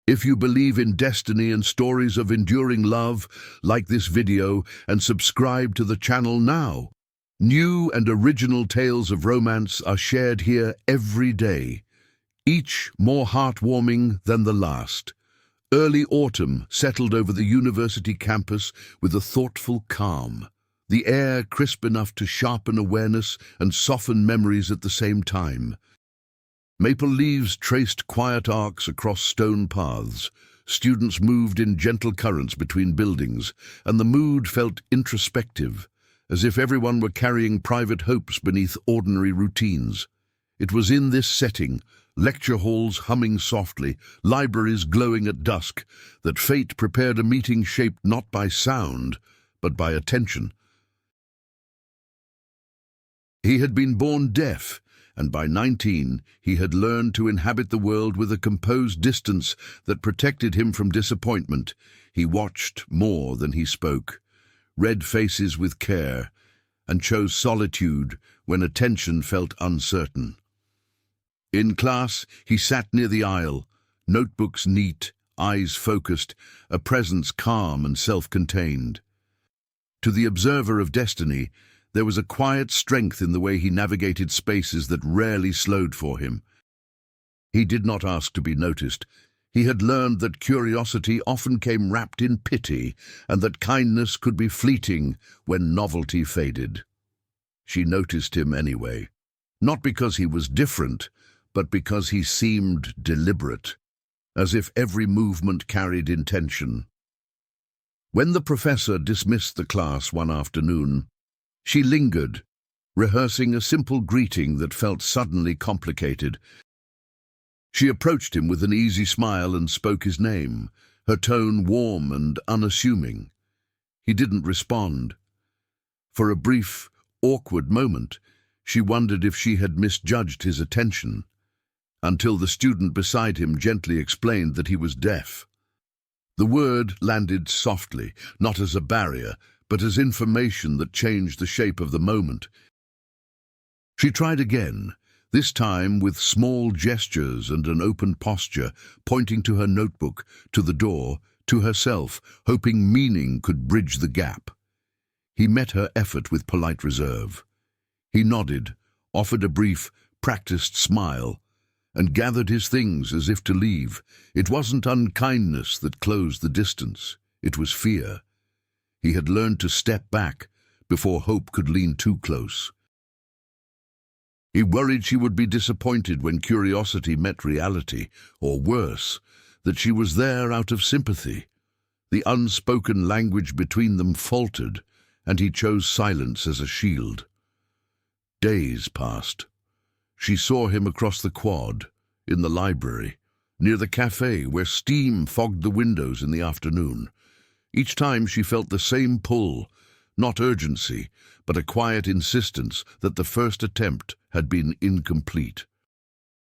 If you believe in destiny and stories of enduring love, like this video and subscribe to the channel now. New and original tales of romance are shared here every day, each more heartwarming than the last. Early autumn settled over the university campus with a thoughtful calm, the air crisp enough to sharpen awareness and soften memories at the same time. Maple leaves traced quiet arcs across stone paths. Students moved in gentle currents between buildings, and the mood felt introspective, as if everyone were carrying private hopes beneath ordinary routines. It was in this setting, lecture halls humming softly, libraries glowing at dusk, that fate prepared a meeting shaped not by sound, but by attention. He had been born deaf, and by 19 he had learned to inhabit the world with a composed distance that protected him from disappointment. He watched more than he spoke, read faces with care, and chose solitude when attention felt uncertain. In class, he sat near the aisle, notebooks neat, eyes focused, a presence calm and self-contained. To the observer of destiny, there was a quiet strength in the way he navigated spaces that rarely slowed for him. He did not ask to be noticed. He had learned that curiosity often came wrapped in pity, and that kindness could be fleeting when novelty faded. She noticed him anyway, not because he was different, but because he seemed deliberate, as if every movement carried intention. When the professor dismissed the class one afternoon, she lingered, rehearsing a simple greeting that felt suddenly complicated. She approached him with an easy smile and spoke his name, her tone warm and unassuming. He didn't respond. For a brief, awkward moment, she wondered if she had misjudged his attention, until the student beside him gently explained that he was deaf. The word landed softly, not as a barrier, but as information that changed the shape of the moment. She tried again, this time with small gestures and an open posture, pointing to her notebook, to the door, to herself, hoping meaning could bridge the gap. He met her effort with polite reserve. He nodded, offered a brief, practiced smile, and gathered his things as if to leave. It wasn't unkindness that closed the distance, it was fear. He had learned to step back before hope could lean too close. He worried she would be disappointed when curiosity met reality, or worse, that she was there out of sympathy. The unspoken language between them faltered, and he chose silence as a shield. Days passed. She saw him across the quad, in the library, near the cafe where steam fogged the windows in the afternoon. Each time she felt the same pull, not urgency, but a quiet insistence that the first attempt had been incomplete.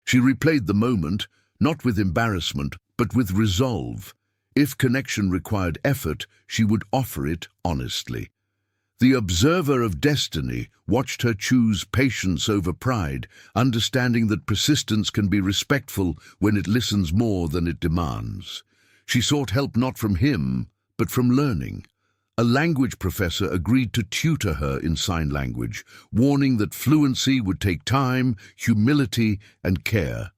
She replayed the moment, not with embarrassment, but with resolve. If connection required effort, she would offer it honestly. The observer of destiny watched her choose patience over pride, understanding that persistence can be respectful when it listens more than it demands. She sought help not from him, but from learning. A language professor agreed to tutor her in sign language, warning that fluency would take time, humility, and care.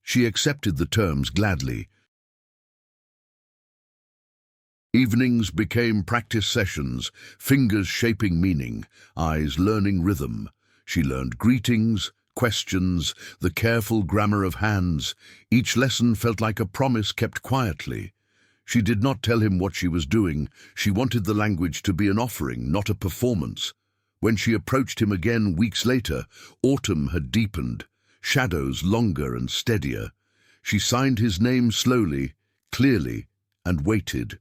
She accepted the terms gladly. Evenings became practice sessions, fingers shaping meaning, eyes learning rhythm. She learned greetings, questions, the careful grammar of hands. Each lesson felt like a promise kept quietly. She did not tell him what she was doing. She wanted the language to be an offering, not a performance. When she approached him again weeks later, autumn had deepened, shadows longer and steadier. She signed his name slowly, clearly, and waited.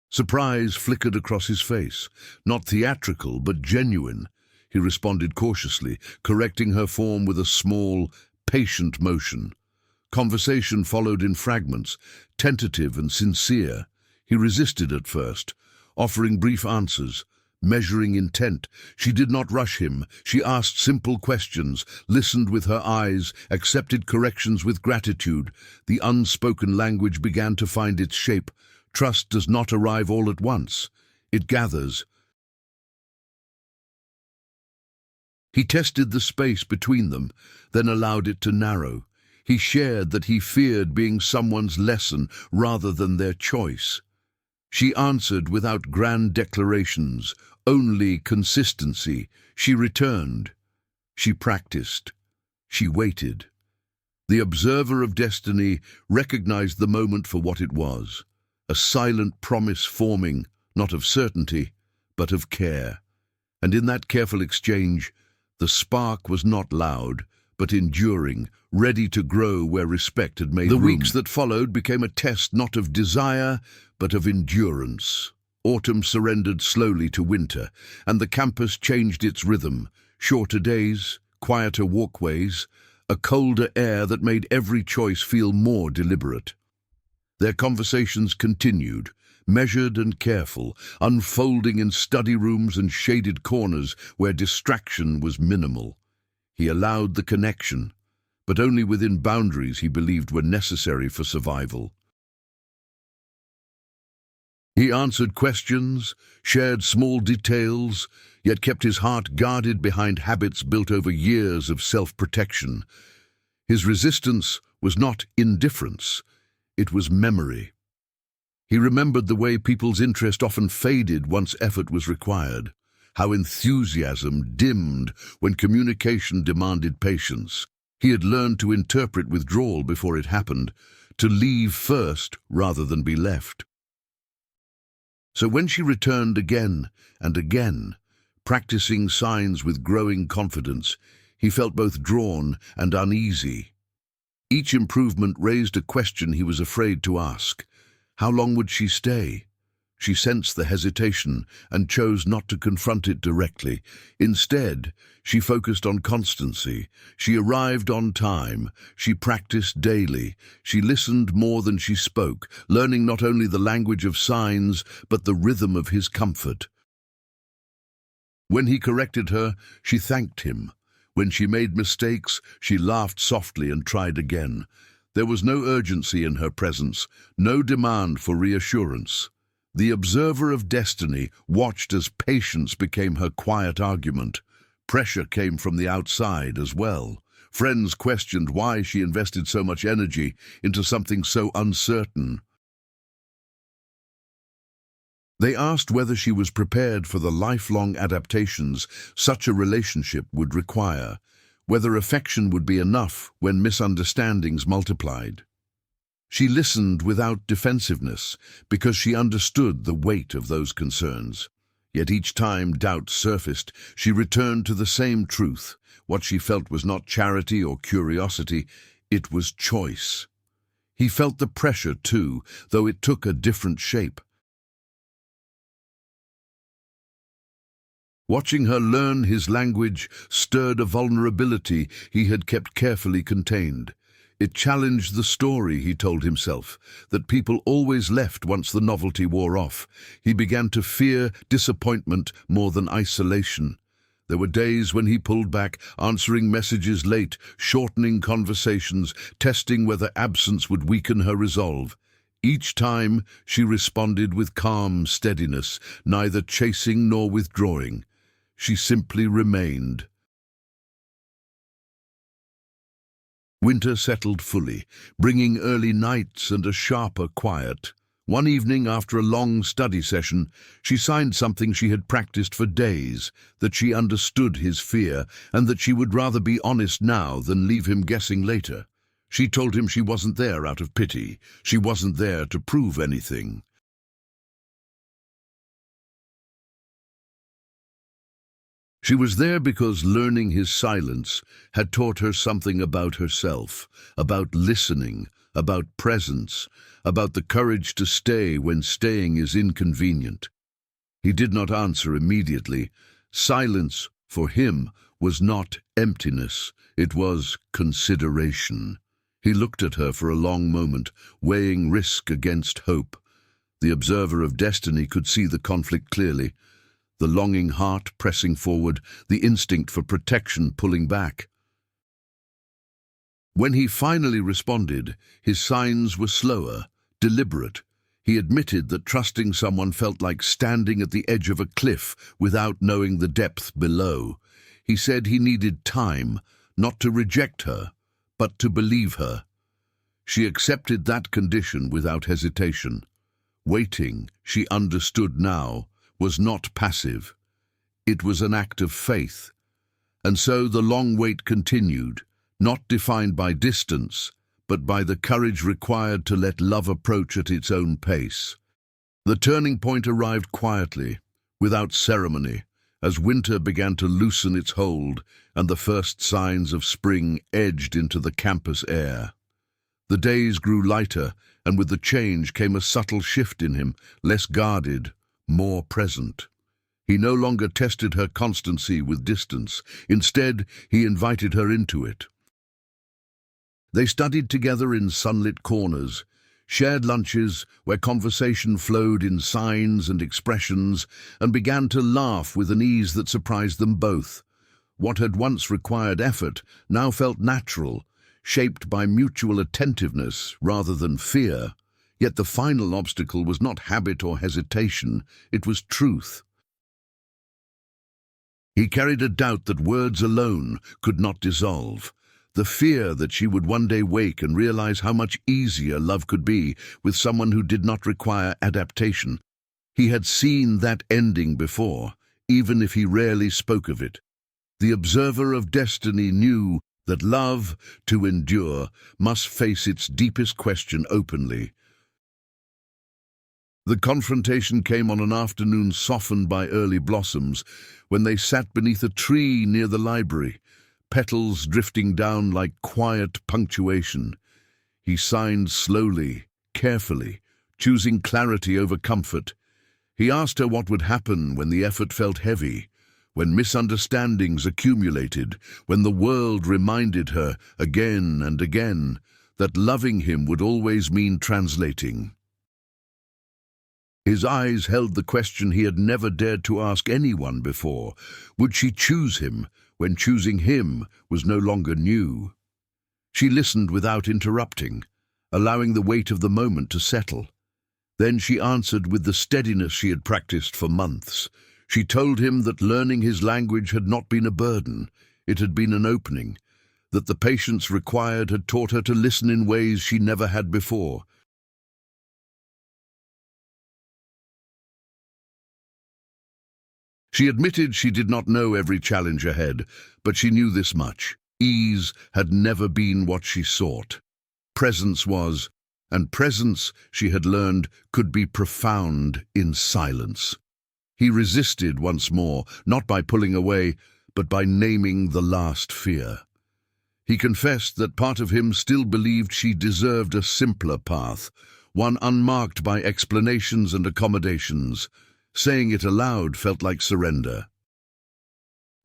Surprise flickered across his face, not theatrical but genuine. He responded cautiously, correcting her form with a small, patient motion. Conversation followed in fragments, tentative and sincere. He resisted at first, offering brief answers, measuring intent. She did not rush him. She asked simple questions, listened with her eyes, accepted corrections with gratitude. The unspoken language began to find its shape. Trust does not arrive all at once. It gathers. He tested the space between them, then allowed it to narrow. He shared that he feared being someone's lesson rather than their choice. She answered without grand declarations, only consistency. She returned. She practiced. She waited. The observer of destiny recognized the moment for what it was, a silent promise forming, not of certainty, but of care. And in that careful exchange, the spark was not loud, but enduring, ready to grow where respect had made room. The weeks that followed became a test not of desire, but of endurance. Autumn surrendered slowly to winter, and the campus changed its rhythm. Shorter days, quieter walkways, a colder air that made every choice feel more deliberate. Their conversations continued, measured and careful, unfolding in study rooms and shaded corners where distraction was minimal. He allowed the connection, but only within boundaries he believed were necessary for survival. He answered questions, shared small details, yet kept his heart guarded behind habits built over years of self-protection. His resistance was not indifference, it was memory. He remembered the way people's interest often faded once effort was required, how enthusiasm dimmed when communication demanded patience. He had learned to interpret withdrawal before it happened, to leave first rather than be left. So when she returned again and again, practicing signs with growing confidence, he felt both drawn and uneasy. Each improvement raised a question he was afraid to ask. How long would she stay? She sensed the hesitation and chose not to confront it directly. Instead, she focused on constancy. She arrived on time. She practiced daily. She listened more than she spoke, learning not only the language of signs, but the rhythm of his comfort. When he corrected her, she thanked him. When she made mistakes, she laughed softly and tried again. There was no urgency in her presence, no demand for reassurance. The observer of destiny watched as patience became her quiet argument. Pressure came from the outside as well. Friends questioned why she invested so much energy into something so uncertain. They asked whether she was prepared for the lifelong adaptations such a relationship would require, whether affection would be enough when misunderstandings multiplied. She listened without defensiveness because she understood the weight of those concerns. Yet each time doubt surfaced, she returned to the same truth. What she felt was not charity or curiosity, it was choice. He felt the pressure too, though it took a different shape. Watching her learn his language stirred a vulnerability he had kept carefully contained. It challenged the story, he told himself, that people always left once the novelty wore off. He began to fear disappointment more than isolation. There were days when he pulled back, answering messages late, shortening conversations, testing whether absence would weaken her resolve. Each time she responded with calm steadiness, neither chasing nor withdrawing. She simply remained. Winter settled fully, bringing early nights and a sharper quiet. One evening, after a long study session, she signed something she had practiced for days, that she understood his fear and that she would rather be honest now than leave him guessing later. She told him she wasn't there out of pity. She wasn't there to prove anything. She was there because learning his silence had taught her something about herself, about listening, about presence, about the courage to stay when staying is inconvenient. He did not answer immediately. Silence, for him, was not emptiness, it was consideration. He looked at her for a long moment, weighing risk against hope. The observer of destiny could see the conflict clearly. the longing heart pressing forward, the instinct for protection pulling back. When he finally responded, his signs were slower, deliberate. He admitted that trusting someone felt like standing at the edge of a cliff without knowing the depth below. He said he needed time, not to reject her, but to believe her. She accepted that condition without hesitation. Waiting, she understood now, was not passive. It was an act of faith. And so the long wait continued, not defined by distance, but by the courage required to let love approach at its own pace. The turning point arrived quietly, without ceremony, as winter began to loosen its hold and the first signs of spring edged into the campus air. The days grew lighter, and with the change came a subtle shift in him, less guarded, more present. He no longer tested her constancy with distance. Instead, he invited her into it. They studied together in sunlit corners, shared lunches where conversation flowed in signs and expressions, and began to laugh with an ease that surprised them both. What had once required effort now felt natural, shaped by mutual attentiveness rather than fear. Yet the final obstacle was not habit or hesitation, it was truth. He carried a doubt that words alone could not dissolve. The fear that she would one day wake and realize how much easier love could be with someone who did not require adaptation. He had seen that ending before, even if he rarely spoke of it. The observer of destiny knew that love, to endure, must face its deepest question openly. The confrontation came on an afternoon softened by early blossoms, when they sat beneath a tree near the library, petals drifting down like quiet punctuation. He signed slowly, carefully, choosing clarity over comfort. He asked her what would happen when the effort felt heavy, when misunderstandings accumulated, when the world reminded her again and again that loving him would always mean translating. His eyes held the question he had never dared to ask anyone before. Would she choose him when choosing him was no longer new? She listened without interrupting, allowing the weight of the moment to settle. Then she answered with the steadiness she had practiced for months. She told him that learning his language had not been a burden, it had been an opening, that the patience required had taught her to listen in ways she never had before. She admitted she did not know every challenge ahead, but she knew this much. Ease had never been what she sought. Presence was, and presence, she had learned, could be profound in silence. He resisted once more, not by pulling away, but by naming the last fear. He confessed that part of him still believed she deserved a simpler path, one unmarked by explanations and accommodations. Saying it aloud felt like surrender.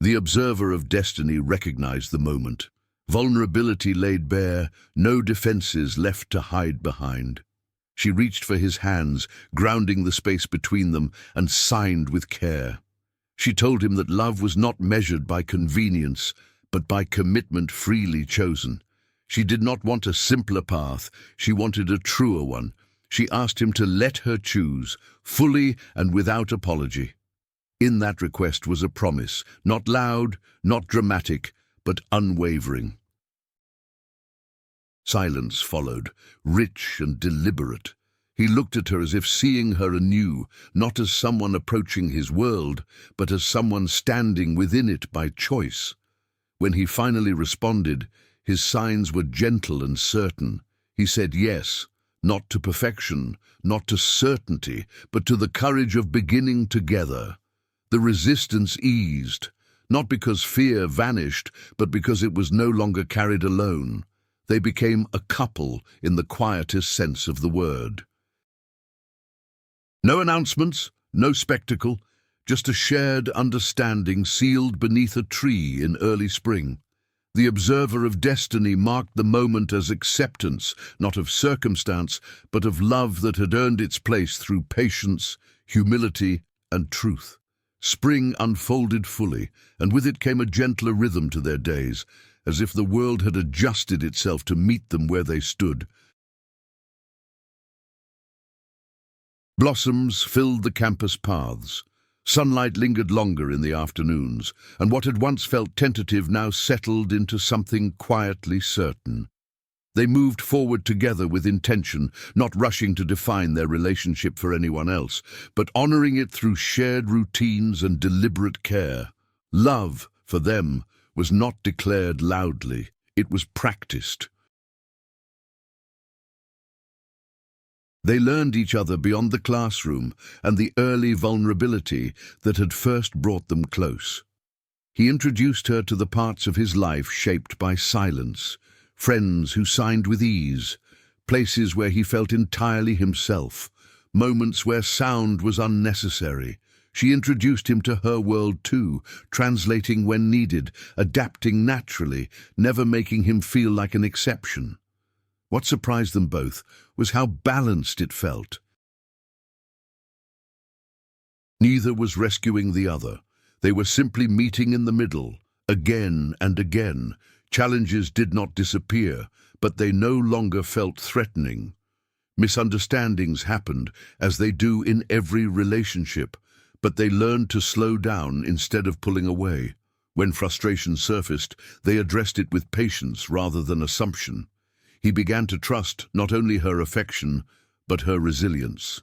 The observer of destiny recognized the moment. Vulnerability laid bare, no defenses left to hide behind. She reached for his hands, grounding the space between them, and signed with care. She told him that love was not measured by convenience, but by commitment freely chosen. She did not want a simpler path, she wanted a truer one. She asked him to let her choose, fully and without apology. In that request was a promise, not loud, not dramatic, but unwavering. Silence followed, rich and deliberate. He looked at her as if seeing her anew, not as someone approaching his world, but as someone standing within it by choice. When he finally responded, his signs were gentle and certain. He said yes, not to perfection, not to certainty, but to the courage of beginning together. The resistance eased, not because fear vanished, but because it was no longer carried alone. They became a couple in the quietest sense of the word. No announcements, no spectacle, just a shared understanding sealed beneath a tree in early spring. The observer of destiny marked the moment as acceptance, not of circumstance, but of love that had earned its place through patience, humility, and truth. Spring unfolded fully, and with it came a gentler rhythm to their days, as if the world had adjusted itself to meet them where they stood. Blossoms filled the campus paths. Sunlight lingered longer in the afternoons, and what had once felt tentative now settled into something quietly certain. They moved forward together with intention, not rushing to define their relationship for anyone else, but honoring it through shared routines and deliberate care. Love, for them, was not declared loudly. It was practiced. They learned each other beyond the classroom and the early vulnerability that had first brought them close. He introduced her to the parts of his life shaped by silence, friends who signed with ease, places where he felt entirely himself, moments where sound was unnecessary. She introduced him to her world too, translating when needed, adapting naturally, never making him feel like an exception. What surprised them both was how balanced it felt. Neither was rescuing the other. They were simply meeting in the middle, again and again. Challenges did not disappear, but they no longer felt threatening. Misunderstandings happened, as they do in every relationship, but they learned to slow down instead of pulling away. When frustration surfaced, they addressed it with patience rather than assumption. He began to trust not only her affection, but her resilience.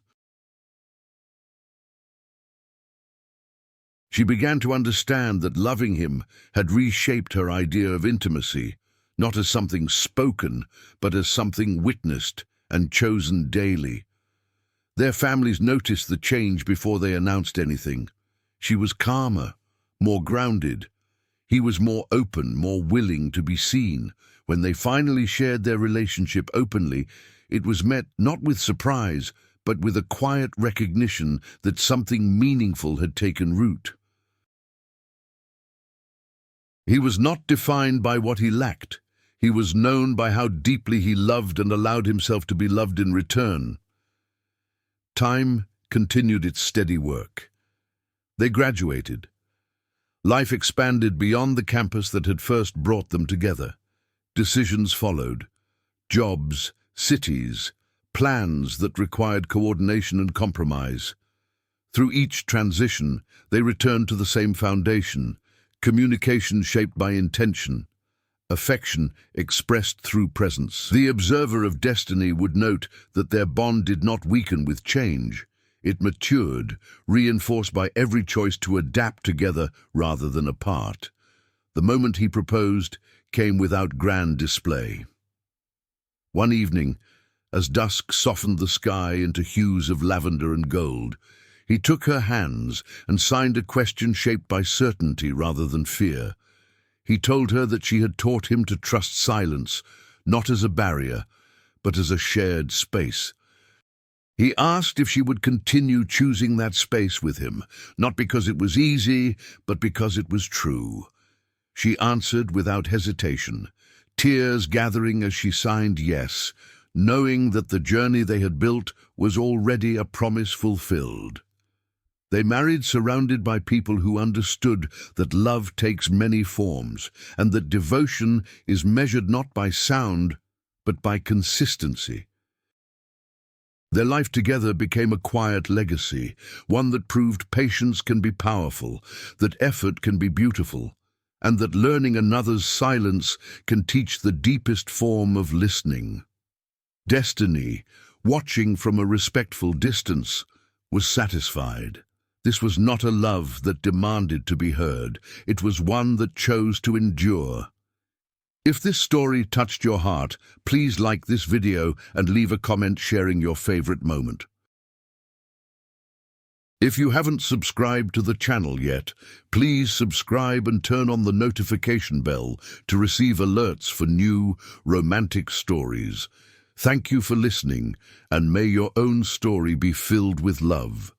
She began to understand that loving him had reshaped her idea of intimacy, not as something spoken, but as something witnessed and chosen daily. Their families noticed the change before they announced anything. She was calmer, more grounded. He was more open, more willing to be seen. When they finally shared their relationship openly, it was met not with surprise, but with a quiet recognition that something meaningful had taken root. He was not defined by what he lacked. He was known by how deeply he loved and allowed himself to be loved in return. Time continued its steady work. They graduated. Life expanded beyond the campus that had first brought them together. Decisions followed. Jobs, cities, plans that required coordination and compromise. Through each transition, they returned to the same foundation: communication shaped by intention, affection expressed through presence. The observer of destiny would note that their bond did not weaken with change. It matured, reinforced by every choice to adapt together rather than apart. The moment he proposed came without grand display. One evening, as dusk softened the sky into hues of lavender and gold, he took her hands and signed a question shaped by certainty rather than fear. He told her that she had taught him to trust silence, not as a barrier, but as a shared space. He asked if she would continue choosing that space with him, not because it was easy, but because it was true. She answered without hesitation, tears gathering as she signed yes, knowing that the journey they had built was already a promise fulfilled. They married surrounded by people who understood that love takes many forms, and that devotion is measured not by sound, but by consistency. Their life together became a quiet legacy, one that proved patience can be powerful, that effort can be beautiful, and that learning another's silence can teach the deepest form of listening. Destiny, watching from a respectful distance, was satisfied. This was not a love that demanded to be heard. It was one that chose to endure. If this story touched your heart, please like this video and leave a comment sharing your favorite moment. If you haven't subscribed to the channel yet, please subscribe and turn on the notification bell to receive alerts for new, romantic stories. Thank you for listening, and may your own story be filled with love.